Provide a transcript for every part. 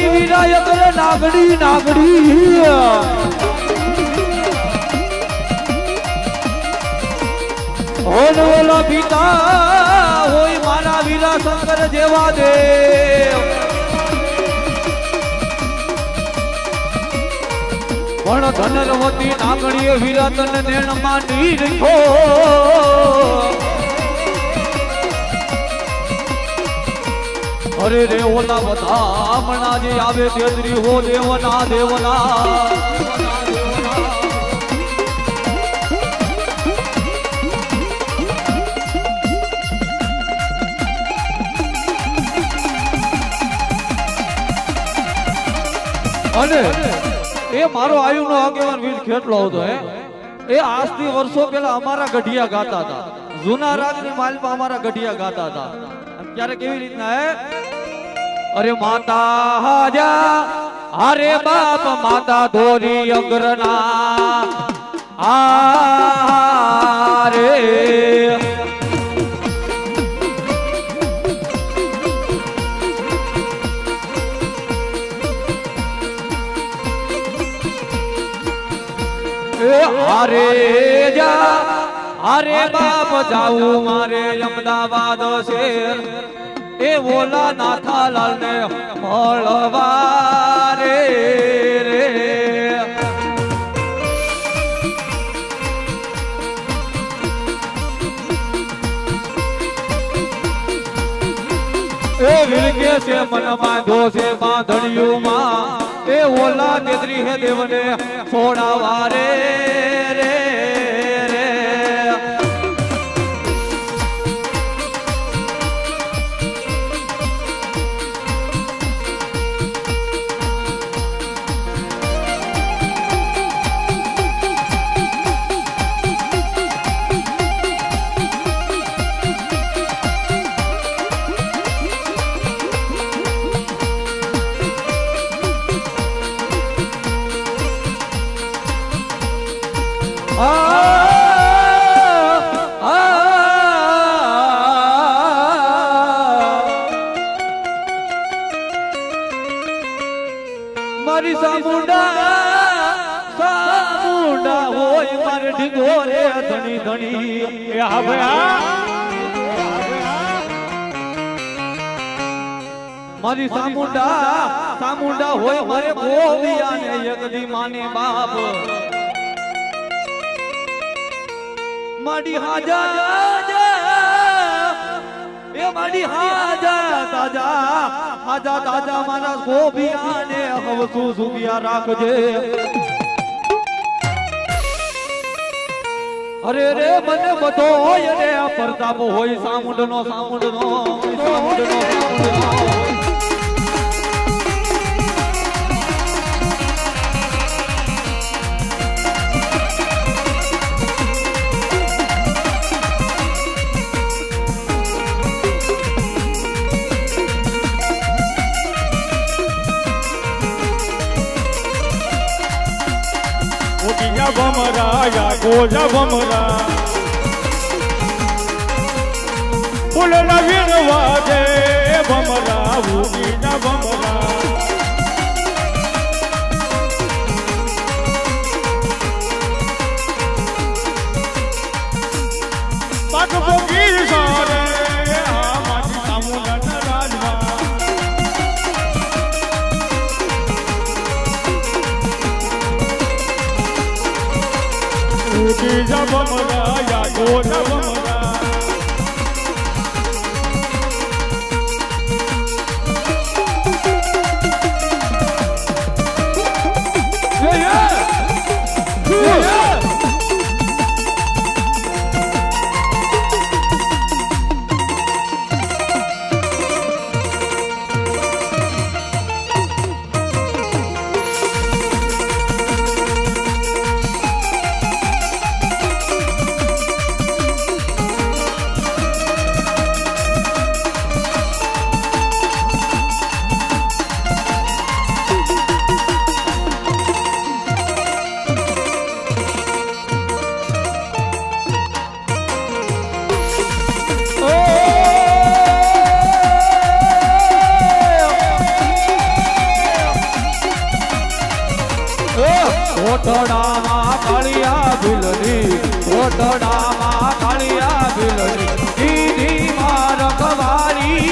વિરાયક નાગડી નાગડી ઓલા પિતા હોય મારા વીરા શંકર જેવા દેવ પણ ધનરવતી નાગણીએ વીરા તન નેણ માંડી રખો અરે રે ઓલા બધા મણા જે આવે તેદરી હો દેવના દેવના અને એ મારો આયુનો આગેવાન વીર કેટલો હતો એ આજથી વર્ષો પહેલા અમારા ગઢિયા ગાતા હતા જૂના રાજની માલમાં અમારા ગઢિયા ગાતા હતા ત્યારે કેવી રીતના અરે માતા હાજા અરે બાપ માતા ધોરી અગ્રના આરે અરે જા અરે બાપ જાઉં મારે અમદાવાદ શેર એ ઓલા નાથાલાલ ને મળવા રે રે એ વિરગે છે મન બાંધો છે બાંધણિયુંમાં એ ઓલા તેદરી હે દેવને છોડાવા રે રે મારી સામુંડા હોય મારે ઢીગોરે ધણી ધણી મારી સામુંડા હોય મારે ગોવિયા ને યગદી માને બાપ માડી હાજા એ માડી હાજા તાજા મારા ગોભિયા ને હવસુ સુગિયા રાખજે અરે રે મને બધો હોય રે આ પ્રતાપ હોય સામુંડનો બમરા યા ગોજા બમરા ફૂલના વીણવા દે બમરા ઉગીના બમરા પાક ભોગી સારે આ મારી સામુંડાના રાજમાં ઉગીના બમરા યા ગોજા બમરા કોટડામાં કાળિયા ભીલની કોટડામાં કાળિયા ભીલની દીદી માં રખવારી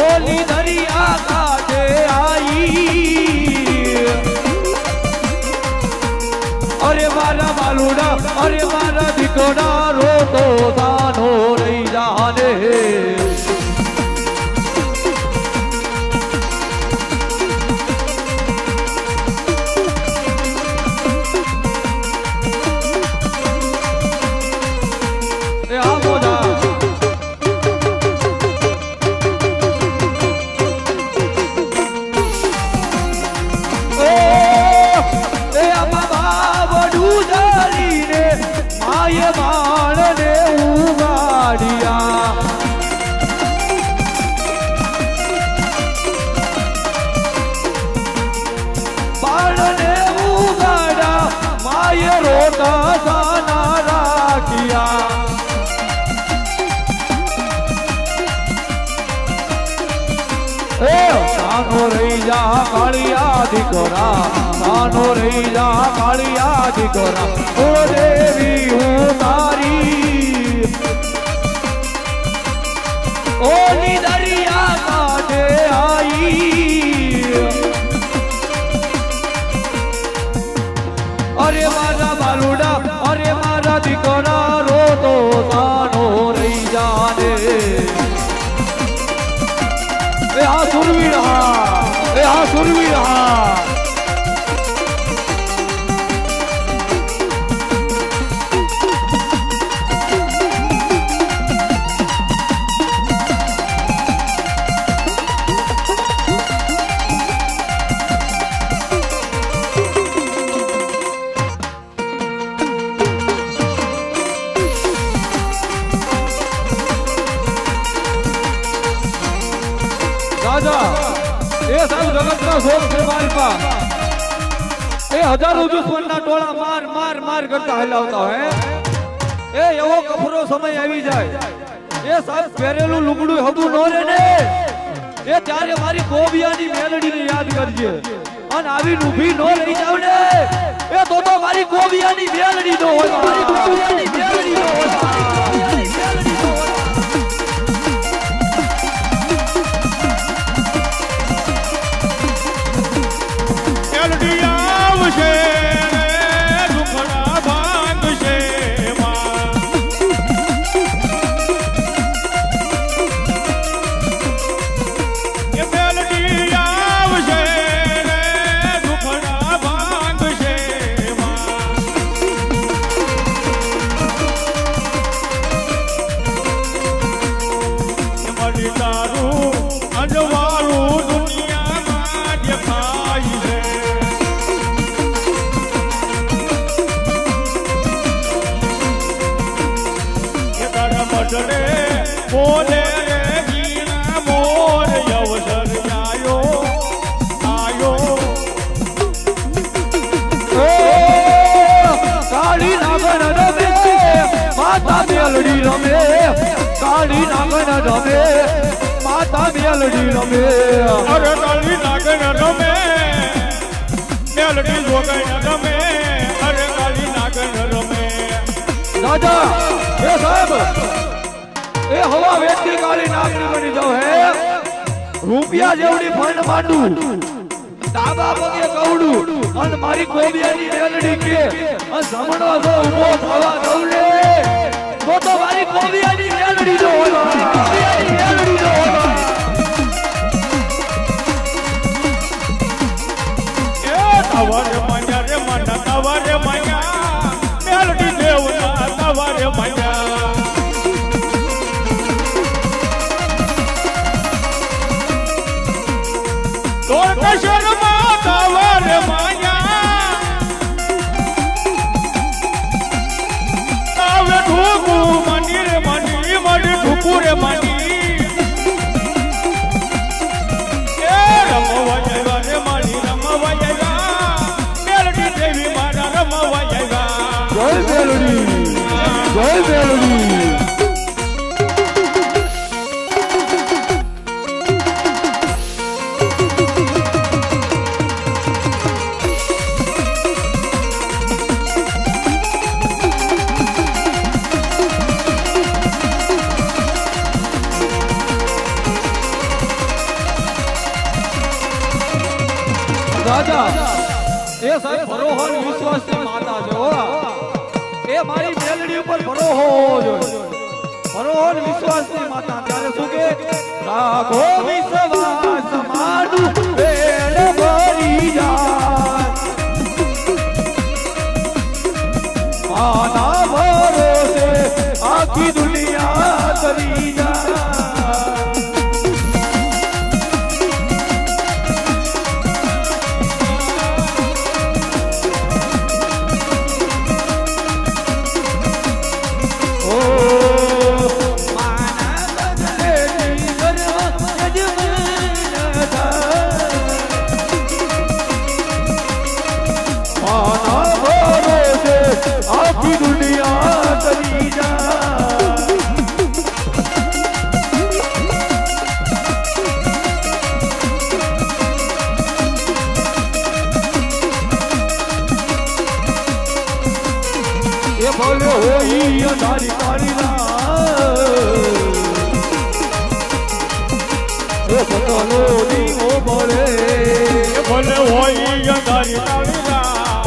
ઓલી દરિયા કાંઠે આઈ અરે મારા બાલુડા અરે મારા દીકરા રોતો દાનો રહી જાને કાળિયા દીકરા સાનો રહી જા કાળિયા દીકરા ઓ દેવી હું તારી ઓલી દરિયા કાંઠે આઈ અરે મારા બાલુડા અરે મારા દીકરા રોતો સાનો રહી જાને એ આ સુરવીર એ આ સુરવીર રાજા એ સાહેબ જગતના શોખ છે મારી પા એ હજારો દુશ્મનના ટોળા માર માર માર કરતા હલાવતા હે એ એવો કફરો સમય આવી જાય એ સાહેબ પહેરેલું લુગડું હબુ નો રે ને એ ત્યારે મારી ગોબિયાની મેલડીને યાદ કરજે અને આવી ઊભી નો રહી જાવ ને એ તો મારી ગોબિયાની મેલડી નો હોય મારી ગોબિયાની મેલડી નો હોય બોલે રે ગીણા મોર અવસર આયો આયો કાળી નાગણ રમે માતા મેલડી રમે કાળી નાગણ રમે માતા મેલડી રમે અરે કાળી નાગણ રમે મેલડી જોગાઈ રમે અરે કાળી નાગણ રમે દાદા એ સાહેબ એ હવા વેચતી કાળી નાગણી બની જાવ હે રૂપિયા જેવડી ફંડ માંડું ડાબા પગે કવડું અને મારી ગોબિયાની મેલડી કે અને જમણો જો ઊભો થવા દઉં ને તો મારી ગોબિયાની મેલડી જો હોય મારી ગોબિયાની મેલડી જો હોય એ તવારે માયા રે મના તવારે માયા મેલડી દેવના તવારે માયા શર્મા તવારે માયા તાવે ઠુકુ મની રે મની મડી ઠુકુ રે મની એ રમવા જવા રે મની રમવા જવા મેલડી દેવી મારા રમવા જવા જય મેલડી જય મેલડી એ મારી મેલડી ઉપર ભરોહો જોઈએ, ભરોહો ને વિશ્વાસની માતા. ત્યારે શું કે રાખો વિશ્વાસ માનું વેણ ભરી જાય, માના ભરોસે આખી દુનિયા તરી જાય. આખી દુનિયા તરી જાય. એ ભલે હોય અંધારી કાળી રાત, એ પતલો દીવો ભલે, એ ભલે હોય અંધારી કાળી રાત,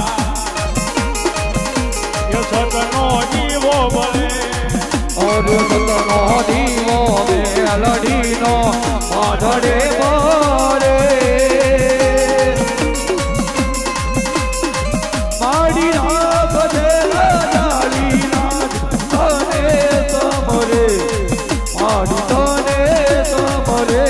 એ સતનો દીવો ભલે, और सतनो दीवो मेलडीनो माधड़े बोले, माड़ी राख दे डाली नाथ तने समरे, माड़ी तने समरे.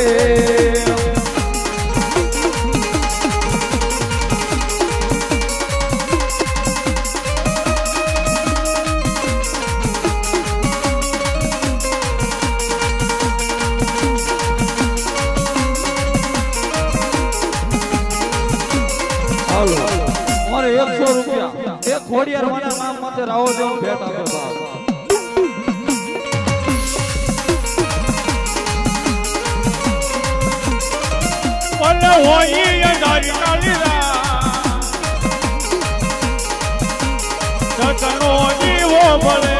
મારે 100 રૂપિયા એક ખોડિયાર નામ માથે રાવો દેવ ભેટ આપે બાપ. ભલે હોય અંધારી કાળી રાત, સતનો દીવો ભલે,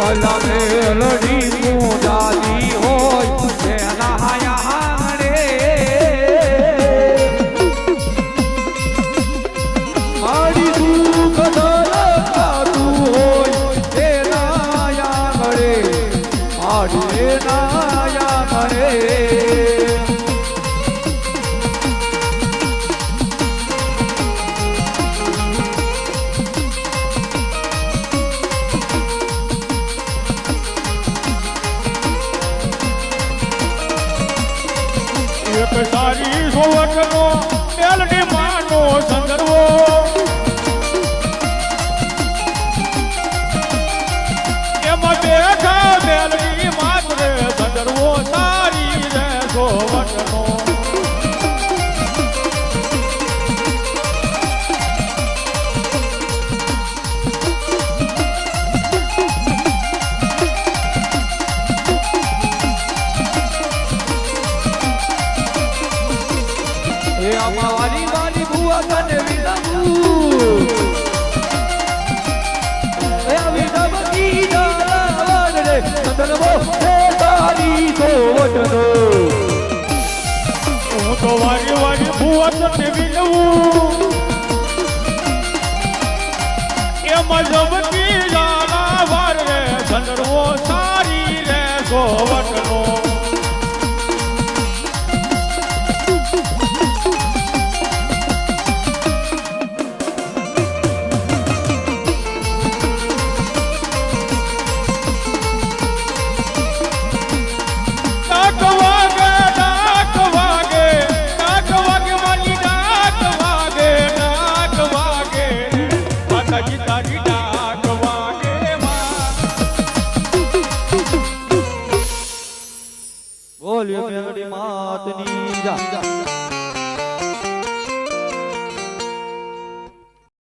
અલા મેલડી મુજાદી હોય તેના હાયા રે, મારી દુઃખ દરકાતું હોય તેના યા રે, મારી ના યા રે. એક સારી સોવટનો મેલડી માનો સંદર્ભો, એમાં બેઠા મેલડી માત્ર સંદર્ભો સારી રે સોવટનો. એ અમારી વાલી બુઆ કને વિદાવું, એ વિદાવ કી જાન રે સંદર્ભો એ તારી સોવટનો. હું તો વારી વારી ભુવન વિનવું, એમાં જબકી જાના વાર રે સંદર્ભો સારી રે સોવટનો. બોલ્યો મેલડી માતની જા.